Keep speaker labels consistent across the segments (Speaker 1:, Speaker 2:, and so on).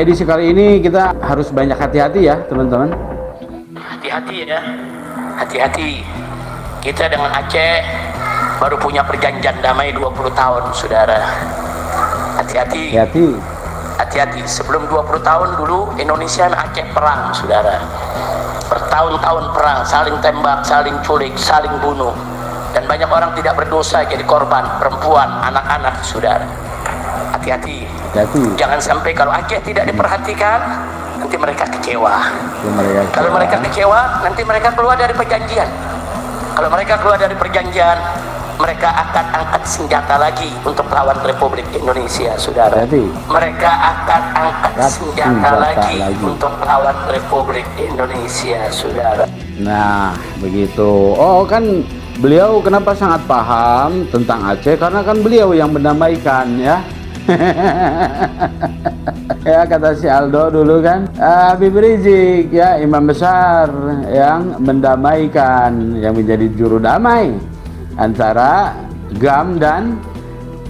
Speaker 1: edisi kali ini kita harus banyak hati-hati ya teman-teman.
Speaker 2: Hati-hati ya, hati-hati. Kita dengan Aceh baru punya perjanjian damai 20 tahun, saudara. Hati-hati. Hati-hati. Sebelum 20 tahun dulu Indonesia dan Aceh perang, saudara. Bertahun-tahun perang, saling tembak, saling culik, saling bunuh. Dan banyak orang tidak berdosa jadi korban, perempuan, anak-anak, saudara. Hati-hati. Jangan sampai kalau Aceh tidak diperhatikan, nanti mereka kecewa. Kalau mereka kecewa, nanti mereka keluar dari perjanjian. Kalau mereka keluar dari perjanjian, mereka akan angkat senjata lagi untuk melawan Republik Indonesia, saudara. Mereka akan angkat senjata lagi untuk melawan Republik Indonesia, saudara.
Speaker 1: Nah, begitu. Oh, kan beliau kenapa sangat paham tentang Aceh? Karena kan beliau yang mendamaikan ya. Ya, kata si Aldo dulu kan, Habib Rizik ya, imam besar yang mendamaikan, yang menjadi juru damai antara GAM dan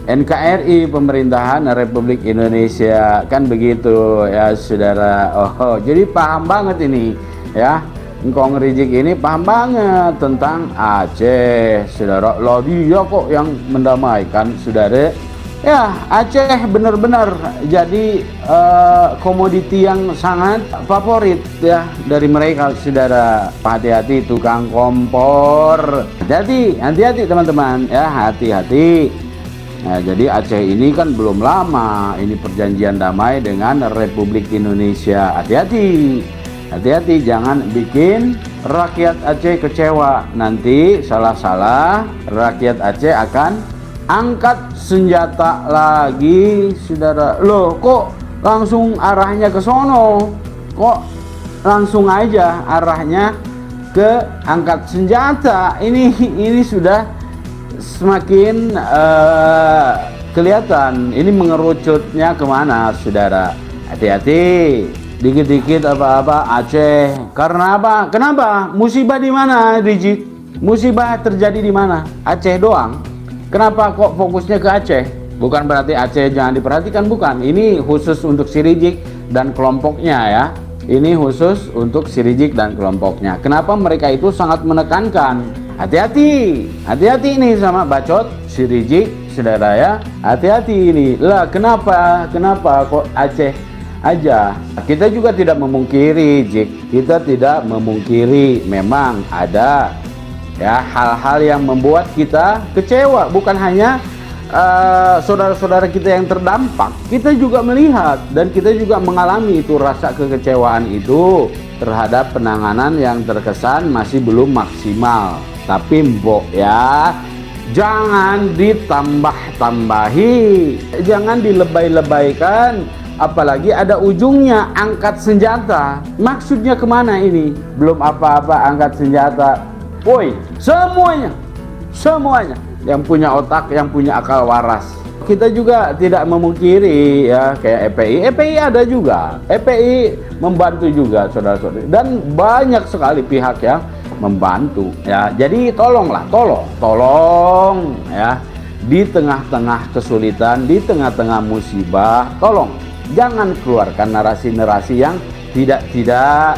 Speaker 1: NKRI, pemerintahan Republik Indonesia, kan begitu ya saudara. Oh, jadi paham banget ini ya, Ngkong Rizik ini paham banget tentang Aceh, saudara. Lah dia kok yang mendamaikan, saudara. Ya, Aceh benar-benar jadi komoditi yang sangat favorit ya dari mereka, saudara. Hati-hati tukang kompor. Hati-hati teman-teman ya, hati-hati. Nah, jadi Aceh ini kan belum lama ini perjanjian damai dengan Republik Indonesia. Hati-hati, jangan bikin rakyat Aceh kecewa. Nanti salah-salah rakyat Aceh akan angkat senjata lagi, saudara. Loh, kok langsung arahnya ke sono? Kok langsung aja arahnya ke angkat senjata? Ini sudah semakin kelihatan. Ini mengerucutnya kemana, saudara? Hati-hati. Dikit-dikit apa-apa Aceh. Karena apa? Kenapa? Musibah di mana, Rizik? Musibah terjadi di mana? Aceh doang. Kenapa kok fokusnya ke Aceh? Bukan berarti Aceh jangan diperhatikan, bukan. Ini khusus untuk si Rizik dan kelompoknya ya. Ini khusus untuk si Rizik dan kelompoknya. Kenapa mereka itu sangat menekankan? Hati-hati nih sama bacot si Rizik, saudara ya. Hati-hati ini. Lah kenapa kok Aceh aja? Kita juga tidak memungkiri, Zik. Kita tidak memungkiri memang ada ya hal-hal yang membuat kita kecewa. Bukan hanya saudara-saudara kita yang terdampak, kita juga melihat dan kita juga mengalami itu rasa kekecewaan itu terhadap penanganan yang terkesan masih belum maksimal. Tapi mbok ya, jangan ditambah-tambahi, jangan dilebay-lebaykan, apalagi ada ujungnya angkat senjata. Maksudnya kemana ini? Belum apa-apa angkat senjata. Woi, semuanya yang punya otak, yang punya akal waras. Kita juga tidak memungkiri ya, kayak EPI ada juga. EPI membantu juga, saudara-saudari, dan banyak sekali pihak yang membantu ya. Jadi tolong ya, di tengah-tengah kesulitan, di tengah-tengah musibah, tolong jangan keluarkan narasi-narasi yang tidak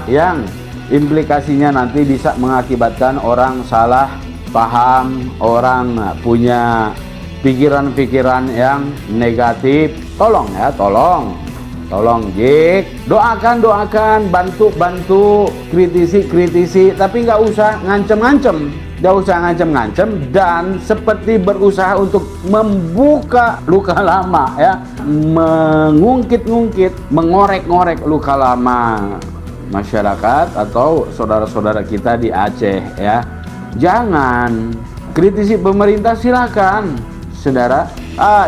Speaker 1: yang implikasinya nanti bisa mengakibatkan orang salah paham, orang punya pikiran-pikiran yang negatif. Tolong ya, tolong Jik, doakan, bantu, kritisi, tapi nggak usah ngancem-ngancem, dan seperti berusaha untuk membuka luka lama ya, mengungkit, mengorek-ngorek luka lama masyarakat atau saudara-saudara kita di Aceh ya. Jangan kritisi pemerintah, silakan, saudara.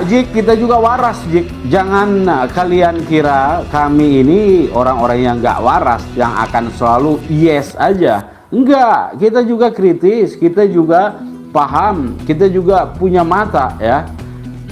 Speaker 1: Jik, kita juga waras, Jik. Jangan kalian kira kami ini orang-orang yang gak waras, yang akan selalu yes aja. Enggak, kita juga kritis, kita juga paham, kita juga punya mata ya.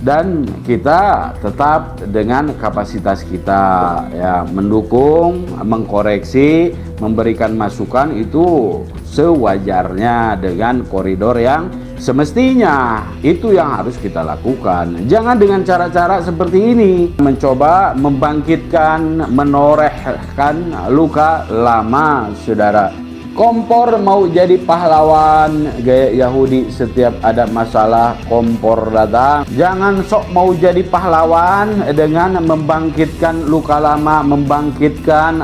Speaker 1: Dan kita tetap dengan kapasitas kita ya, mendukung, mengkoreksi, memberikan masukan itu sewajarnya dengan koridor yang Semestinya itu yang harus kita lakukan. Jangan dengan cara-cara seperti ini, mencoba membangkitkan, menorehkan luka lama, saudara. Kompor mau jadi pahlawan gaya Yahudi, setiap ada masalah kompor datang. Jangan sok mau jadi pahlawan dengan membangkitkan luka lama, membangkitkan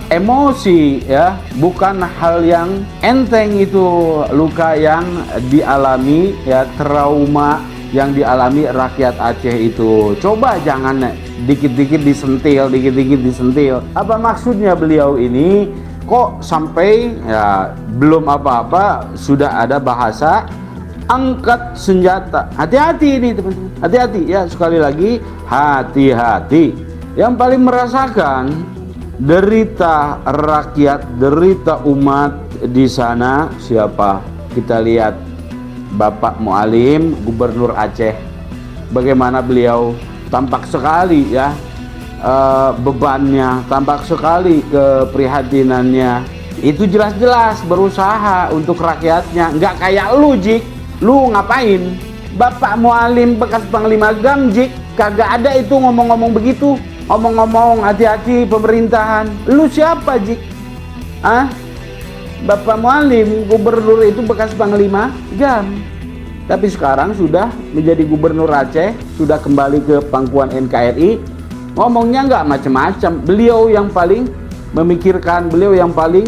Speaker 1: emosi, ya. Bukan hal yang enteng itu, luka yang dialami, ya, trauma yang dialami rakyat Aceh itu. Coba jangan dikit-dikit disentil, dikit-dikit disentil. Apa maksudnya beliau ini? Kok sampai ya belum apa-apa sudah ada bahasa angkat senjata. Hati-hati ini teman-teman, hati-hati ya, sekali lagi hati-hati. Yang paling merasakan derita rakyat, derita umat di sana siapa? Kita lihat Bapak Mualim, Gubernur Aceh. Bagaimana beliau tampak sekali ya, bebannya, tampak sekali keprihatinannya. Itu jelas-jelas berusaha untuk rakyatnya. Nggak kayak lu, Jik. Lu ngapain? Bapak Mualim bekas Panglima Gam, Jik. Kagak ada itu ngomong-ngomong begitu. Ngomong-ngomong hati-hati pemerintahan. Lu siapa, Jik? Bapak Mualim, gubernur itu bekas Panglima Gam. Tapi sekarang sudah menjadi Gubernur Aceh, sudah kembali ke pangkuan NKRI. Ngomongnya nggak macam-macam. Beliau yang paling memikirkan, beliau yang paling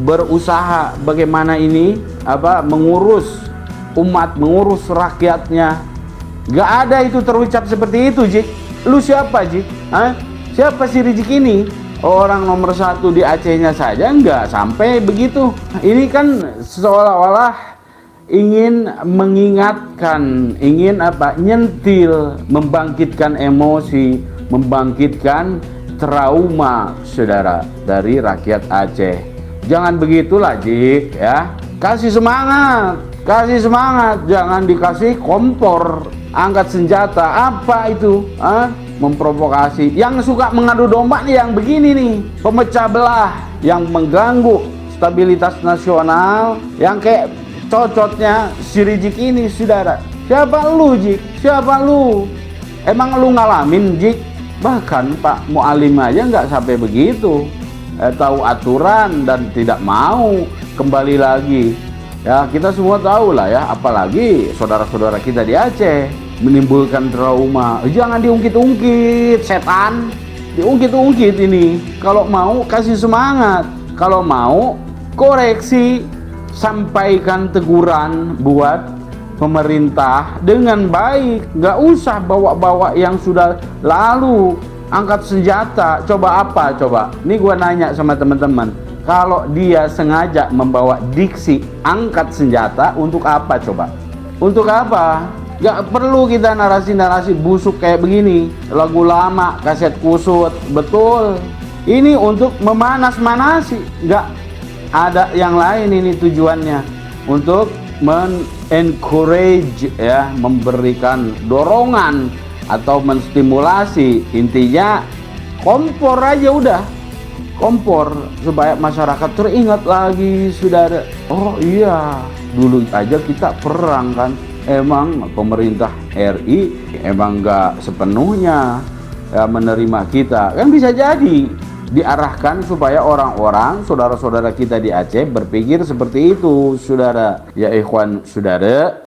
Speaker 1: berusaha bagaimana ini mengurus umat, mengurus rakyatnya. Nggak ada itu terucap seperti itu, Jik. Lu siapa, Jik? Siapa si Rizik ini? Orang nomor 1 di Acehnya saja nggak sampai begitu. Ini kan seolah-olah ingin mengingatkan, ingin nyentil, membangkitkan emosi, membangkitkan trauma, saudara, dari rakyat Aceh. Jangan begitulah, Jik, ya. Kasih semangat, jangan dikasih kompor, angkat senjata. Apa itu? Memprovokasi. Yang suka mengadu domba nih yang begini nih, pemecah belah, yang mengganggu stabilitas nasional, yang kayak cocotnya si Rizik ini, saudara. Siapa lu, Jik? Siapa lu? Emang lu ngalamin, Jik? Bahkan Pak Mualim aja nggak sampai begitu, tahu aturan dan tidak mau kembali lagi. Ya, kita semua tahu lah ya, apalagi saudara-saudara kita di Aceh menimbulkan trauma. Jangan diungkit-ungkit, setan, diungkit-ungkit ini. Kalau mau kasih semangat, kalau mau koreksi, sampaikan teguran buat pemerintah dengan baik. Nggak usah bawa-bawa yang sudah lalu. Angkat senjata, coba apa? Coba, ini gua nanya sama teman-teman, kalau dia sengaja membawa diksi angkat senjata, untuk apa coba? Untuk apa? Nggak perlu kita narasi-narasi busuk kayak begini, lagu lama, kaset kusut. Betul, ini untuk memanas-manasi, nggak ada yang lain. Ini tujuannya untuk encourage, ya, memberikan dorongan atau menstimulasi. Intinya kompor aja udah, kompor supaya masyarakat teringat lagi, saudara. Oh iya, dulu aja kita perang kan. Emang pemerintah RI emang nggak sepenuhnya ya menerima kita, kan bisa jadi diarahkan supaya orang-orang, saudara-saudara kita di Aceh berpikir seperti itu, saudara. Ya ikhwan, saudara.